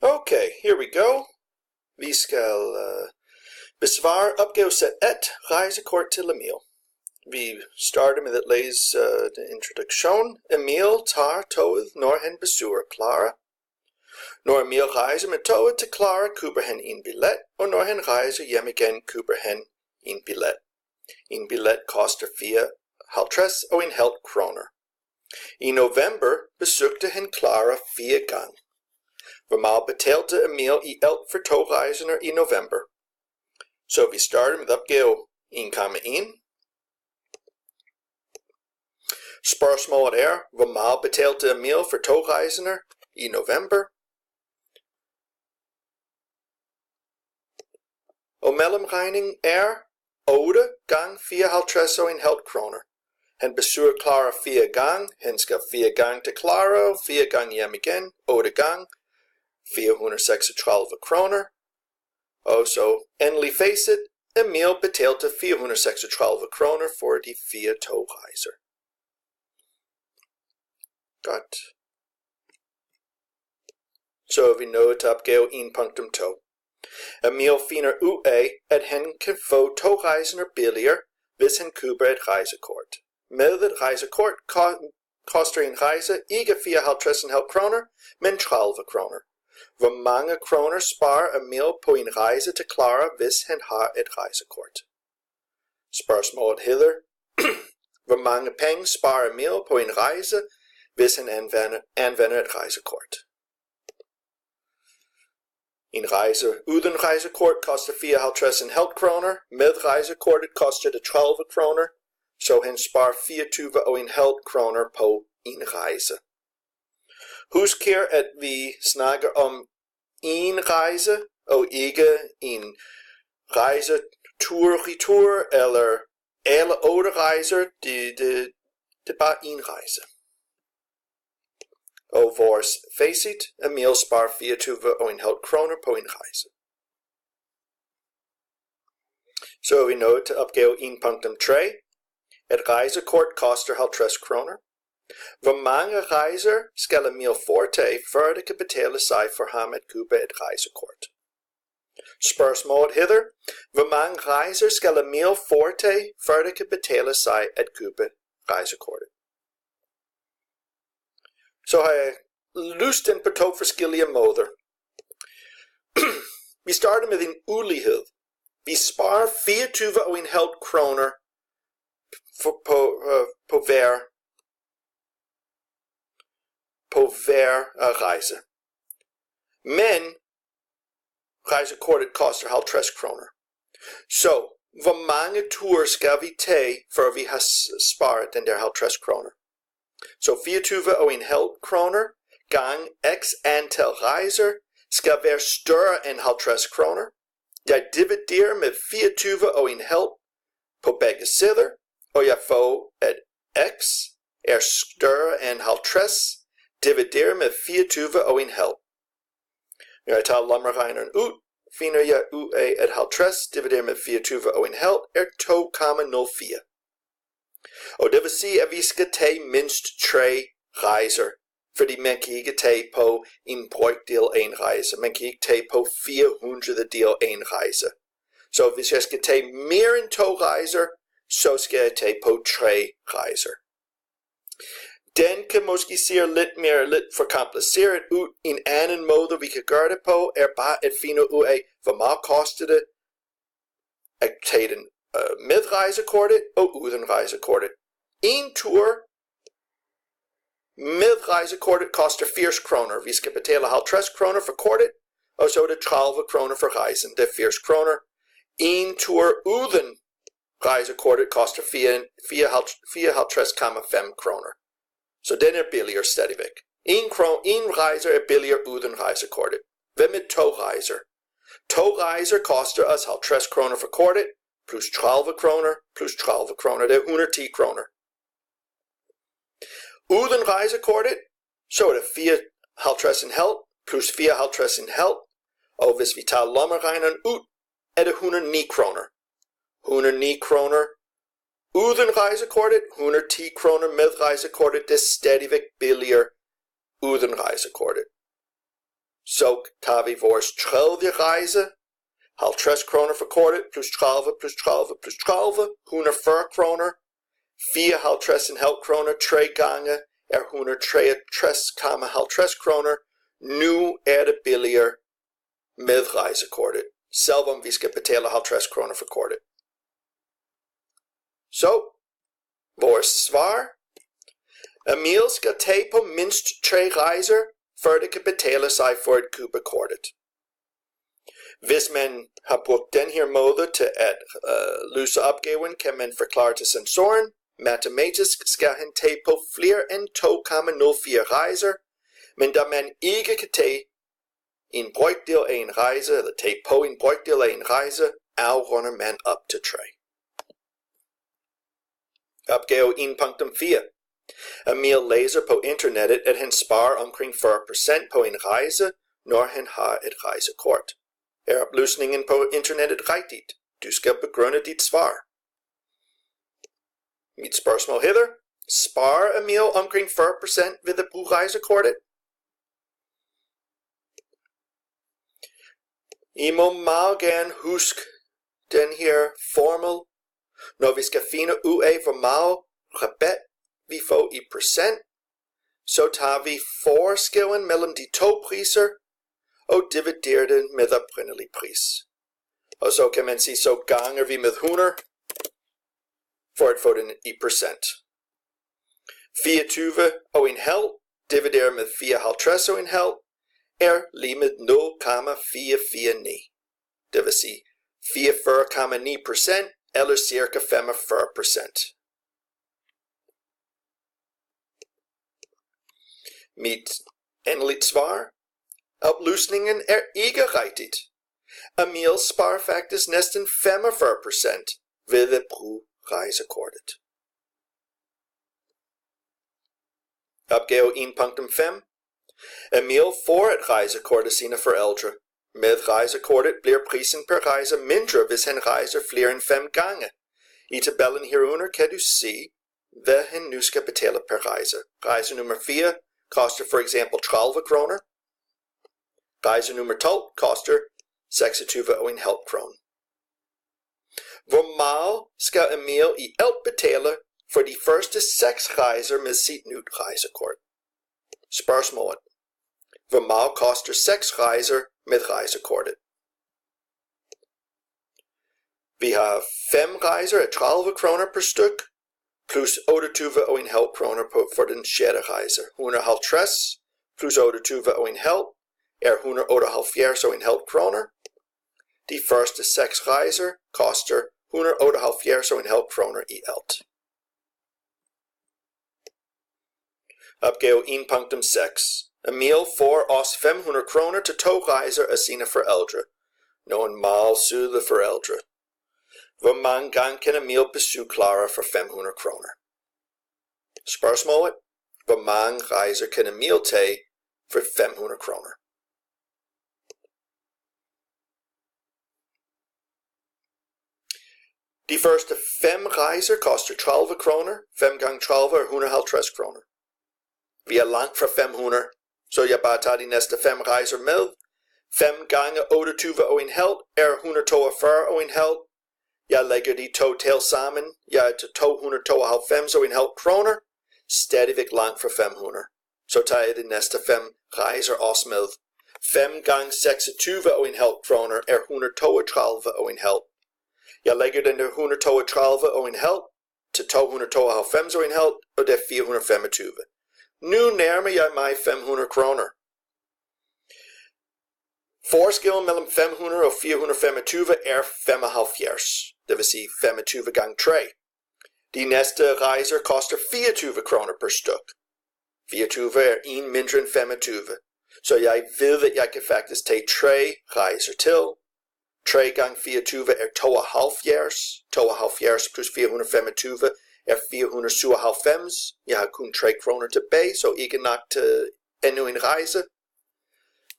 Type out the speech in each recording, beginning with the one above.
Okay, here we go. Vi skal besvare opgavesæt 1, Rejsekort til Emil. Vi starter med at læse introduktion. Emil tager toget, når han besøger Clara. Når Emil rejser med toget til Clara, køber han en billet, og når han rejser hjem igen, køber han en billet. En billet koster 54 og en halv kroner. I november besøgte han Clara 4 gange. Hvor meget betalte Emil i alt for togrejserne i november? Så vi starter med opgave 1,1. Spørgsmålet er, hvor meget betalte Emil for togrejserne i november? Og mellemregningen er 8 gange 54 og en halv kroner. Han besøger Clara 4 gange. Han skal 4 gange til Clara, 4 gange hjem igen, 8 gange. 436 kroner. Og så endelig facit. Emil betalte 436 kroner for de 4 togrejser. Godt. Så er vi nået til opgave 1.2. Emil finder ud af, at han kan få togrejserne billigere, hvis han køber et rejsekort. Med et rejsekort koster en rejse ikke 54,5 kroner, men 30 kroner. Hvor mange kroner sparer Emil på en rejse til Clara, hvis han har et rejsekort? Spørgsmålet hedder, hvor mange penge sparer Emil på en rejse, hvis han anvender et rejsekort? En rejse uden rejsekort koster 54,5 kroner. Med rejsekortet koster det 30 kroner, så han sparer 24,5 kroner på en rejse. Husk her, at vi snakker om en rejse, og ikke en rejse tur-retur, eller alle 8 rejser. Det er bare en rejse. Og vores facit, Emil sparer 24,5 kroner på en rejse. Så er vi nået til opgave 1.3. Et rejsekort koster 50 kroner. Hvor mange rejser skal Emil foretage, før det kan betale sig for ham at købe et rejsekort? Spørgsmålet hedder, hvor mange rejser skal Emil foretage, før det kan betale sig at købe rejsekortet? Så har jeg lyst den på 2 forskellige måder. Vi starter med en ulighed. Vi sparer 24,5 kroner på hver rejse. Men rejsekortet koster 50 kroner. Så hvor mange ture skal vi tage, før vi har sparet den der 50 kroner? Så 24,5 kroner gang x antal rejser skal være større end 50 kroner. Jeg dividerer med 24,5 på begge sider, og jeg får, at x er større end 50, dividerer med 24,5. Når jeg tager lommeregneren ud, finder jeg ud af, at 50 divideret med 24,5 er 2,04. Og det vil sige, at vi skal tage mindst 3 rejser, fordi man kan ikke tage på en brøkdel af en rejse. Man kan ikke tage på 400 del af en rejse. Så hvis jeg skal tage mere end 2 rejser, så skal jeg tage på 3 rejser. Den kan måske se lidt for kompliceret ud. En anden måde, vi kan gøre det på, er bare at finde ud af, hvor meget koster det at tage den med rejsekortet og uden rejsekortet. En tur med rejsekortet koster 80 kroner. Vi skal betale 50 kroner for kortet, og så er det 30 kroner for rejsen. Det er 80 kroner. En tur uden rejsekortet koster 54,5 kroner. Så den er billigere stadigvæk. En rejse er billigere uden rejsekortet. Hvad med 2 rejser? 2 rejser koster os 50 kroner for kortet, plus 30 kroner, plus 30 kroner. Det er 110 kroner. Uden rejsekortet, så er det 54,5 plus 54,5. Og hvis vi tager lommeregneren ud, er det 109 kroner. 109 kroner uden rejsekortet, 110 kroner med rejsekortet. Det er stadigvæk billigere uden rejsekortet. Så tager vi vores tredje rejse. 50 kroner for kortet, plus 30, plus 30, plus 30, 140 kroner. 54,5 kroner 3 gange er 163,50 kroner. Nu er det billigere med rejsekortet, selvom vi skal betale 50 kroner for kortet. Så, vores svar. Emil skal tage på mindst 3 rejser, før det kan betale sig for at købe kortet. Hvis man har brugt den her måde til at løse opgaven, kan man forklare til sensoren. Matematisk skal han tage på flere end 2,04 rejser, men da man ikke kan tage en brøkdel af en rejse, eller tage på en brøkdel af en rejse, afrunder man op til 3. Opgave 1.4. Emil læser på internettet, at han sparer omkring 40% på en rejse, når han har et rejsekort. Er oplysningen på internettet rigtigt? Du skal begrunde dit svar. Mit spørgsmål hedder, sparer Emil omkring 40% ved at bruge rejsekortet? I må meget gerne huske den her formel, når vi skal finde ud af, hvor meget rabat vi får i procent, så tager vi forskellen mellem de to priser og dividerer den med oprindelig pris. Og så kan man sige, så ganger vi med 100 for at få den i procent. 24,5 divideret med 54,5 er lige med 0,449. Det vil sige 44,9% eller cirka 45%. Mit endeligt svar. Oplysningen er ikke rigtigt. Emil sparer faktisk næsten 45% ved at bruge rejsekortet. Opgave 1.5. Emil får et rejsekort af sine forældre. Med rejsekortet bliver prisen per rejse mindre, hvis han rejser flere end 5 gange. I tabellen herunder kan du se, hvad han nu skal betale per rejse. Rejse nummer 4 koster for eksempel 30 kroner. Rejse nummer 12 koster 26,5 kroner. Hvor meget skal Emil i alt betale for de første 6 rejser med sit nyt rejsekort? Spørgsmålet. Hvor meget koster 6 rejser med rejsekortet? Vi har 5 rejser af 30 kroner per styk, plus 28,5 kroner for den 6. rejse. 150 plus 28,5 er 178,5 kroner. De første 6 rejser koster 178,5 kroner i alt. Opgave 1.6. Emil får også 500 kroner til 2 rejser af sine forældre. Nogle meget søde forældre. Hvor mange gange kan Emil besøge Clara for 500 kroner? Spørgsmålet. Hvor mange rejser kan Emil tage for 500 kroner? De første 5 rejser koster 30 kroner. 5 gange 30 er 150 kroner. Vi er langt fra 500, så jeg bare tager de næste 5 rejser med. 5 gange 28,5 er 142,5. Jeg lægger de to tal sammen. Jeg er til 292,5 kroner. Stadigvæk langt fra 500. Så tager jeg de næste 5 rejser også med. 5 gange 26,5 kroner er 132,5. Jeg lægger den der 132,5 til 292,5, og det er 425. Nu nærmer jeg mig 500 kroner. Forskellen mellem 500 og 425 er 75. Det vil sige 25 gange 3. De næste rejser koster 24 kroner per styk. 24 er en mindre end 25. Så jeg ved, at jeg kan faktisk tage 3 rejser til. 3 gange 24 er 72. 72 plus 425 er 497. Jeg har kun 3 kroner tilbage, så ikke nok til endnu en rejse.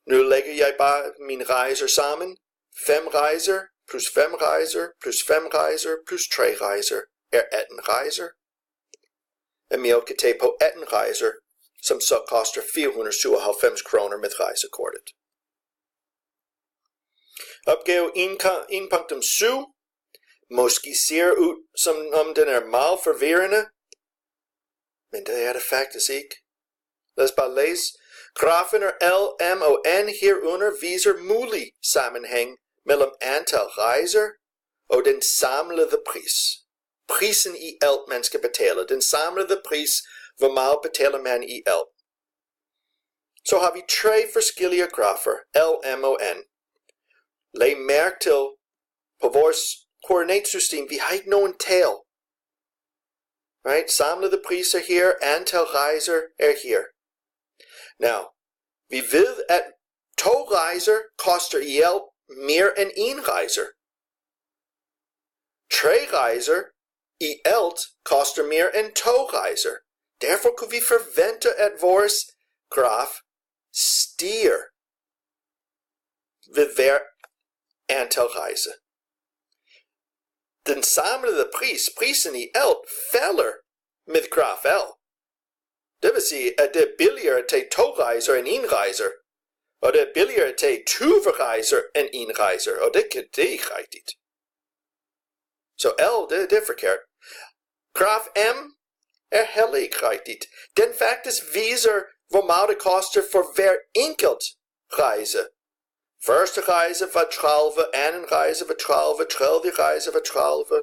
Nu lægger jeg bare mine rejser sammen. 5 rejser plus 5 rejser plus 5 rejser plus 3 rejser er 18 rejser. Emil kan tage på 18 rejser, som så koster 497 kroner med rejsekortet. Opgave 1.7. Måske ser ud, som om den er meget forvirrende. Men det det faktisk ikke. Lad os bare læse. Grafener L, M og N herunder viser mulig sammenhæng mellem antal rejser og den samlede pris. Prisen i alt, man skal betale. Den samlede pris, hvor meget betaler man i alt. Så har vi 3 forskellige grafer, L, M og N. Læg mærke til, på vores koordinatsystem, vi har ikke nogen tal. Right? Samlede priser her, antal rejser er her. Now, vi ved, at 2 rejser koster i alt mere end 1 rejser. 3 rejser i alt koster mere end 2 rejser. Derfor kunne vi forvente, at vores graf stiger ved hver antal rejser. Den samlede prisen i alt, falder med graf L. Det vil sige, at det er billigere at tage 2 rejser end 1 rejser. Og det er billigere at tage 20 rejser end 1 rejser. Og det er ikke rigtigt. Så L, det er forkert. Graf M er heller ikke rigtigt. Den faktisk viser, hvor meget det koster for hver enkelt rejse. Første rejse var 30, anden rejse var 30, tredje rejse var 30.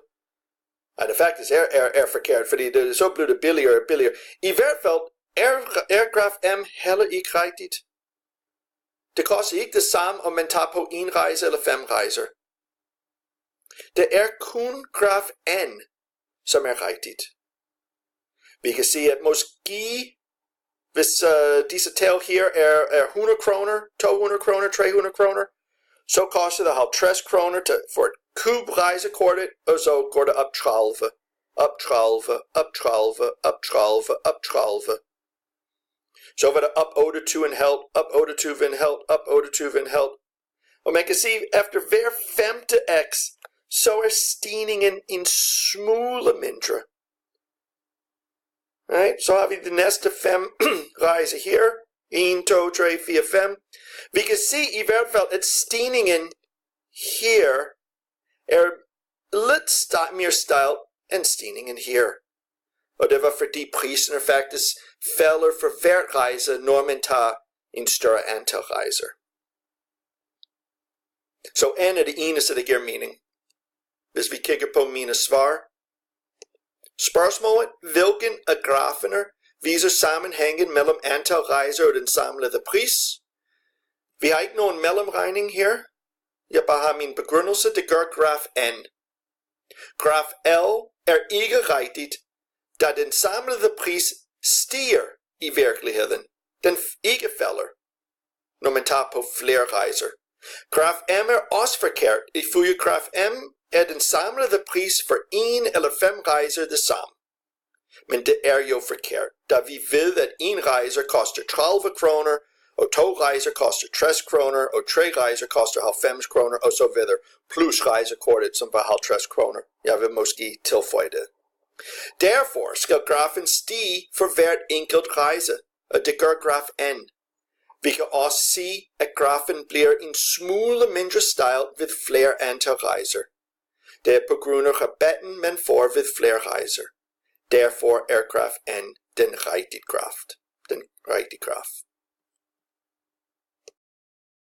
Og det faktisk er forkert, fordi så bliver det billigere og billigere. I hvert fald er graf M heller ikke rigtigt. Det koster ikke det samme, om man tager på 1 rejse eller 5 rejser. Det er kun graf N, som er rigtigt. Vi kan se, at måske, hvis disse tal her er 100 kroner, 200 kroner, 300 kroner, så koster det 50 kroner for et Rejsekortet, og så går det op 30, op 30, op 30, op 30, op 30. Så var det op 28,5, op 28,5, op 28,5. Og man kan se, at efter hver 5. x, så er stigningen en smule mindre. Right? Så har vi de næste 5 rejser her. 1, 2, 3, 4, 5. Vi kan se i hvert fald, at stigningen her er lidt mere stejl end stigningen her. Og det var fordi priserne faktisk falder for hver rejse, når man tager en større antal rejser. Så N er det eneste, der giver mening. Hvis vi kigger på mine svar. Spørgsmålet, hvilken af graferne viser sammenhængen mellem antal rejser og den samlede pris? Vi har ikke nogen mellemregning her. Jeg bare har min begrundelse, det gør graf N. Graf L er ikke rigtigt, da den samlede pris stiger i virkeligheden. Den ikke falder, når man tager på flere rejser. Graf M er også forkert. Ifølge graf M er den samlede pris for 1 eller 5 rejser det samme. Men det er jo forkert, da vi ved, at 1 rejse koster 30 kroner, og 2 rejser koster 60 kroner, og 3 rejser koster 90 kroner, og så videre. Plus rejsekortet, som var 50 kroner. Jeg vil måske tilføje det. Derfor skal grafen stige for hvert enkelt rejse, og det gør graf N. Vi kan også se, at grafen bliver en smule mindre stejl ved flere antal rejser. Det er på grund af rabatten, man får ved flere rejser. Derfor er graf N den rigtige graf.